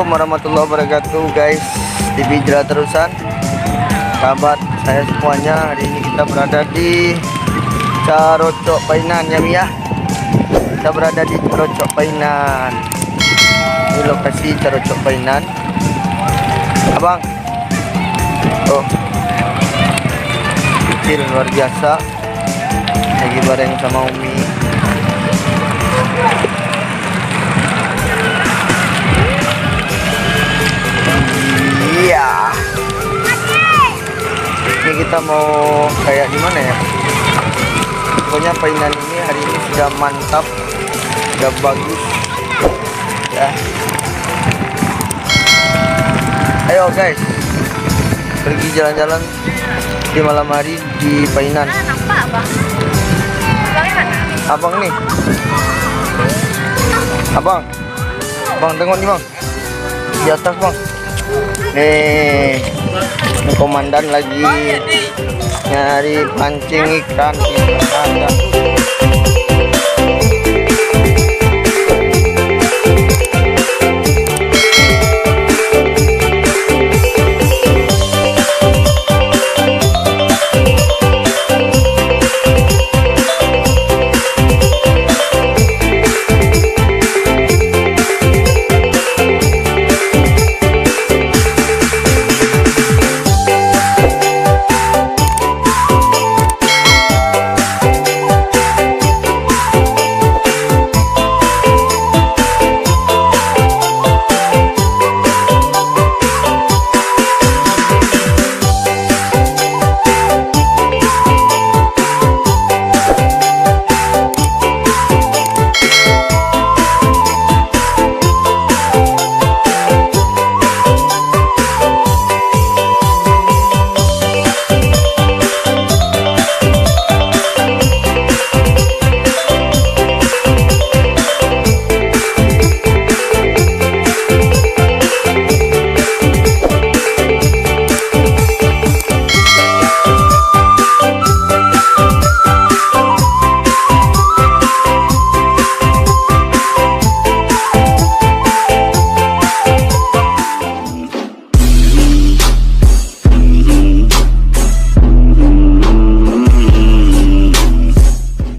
Assalamualaikum warahmatullahi wabarakatuh guys. Di Bijra Terusan, sahabat saya semuanya. Hari ini kita berada di Carocok Painan ya Mi ya. Kita berada di Carocok Painan. Ini lokasi Carocok Painan Abang. Oh, kecil luar biasa. Lagi bareng sama Umi. Iya. Ini kita mau kayak gimana ya? Pokoknya Painan ini hari ini sudah mantap, sudah bagus. Ya. Ayo guys, pergi jalan-jalan di malam hari di Painan. Nampak abang? Abangnya mana? Abang nih. Abang. Bang tengok nih bang. Di atas bang. Nih, komandan lagi nyari pancing ikan di sana.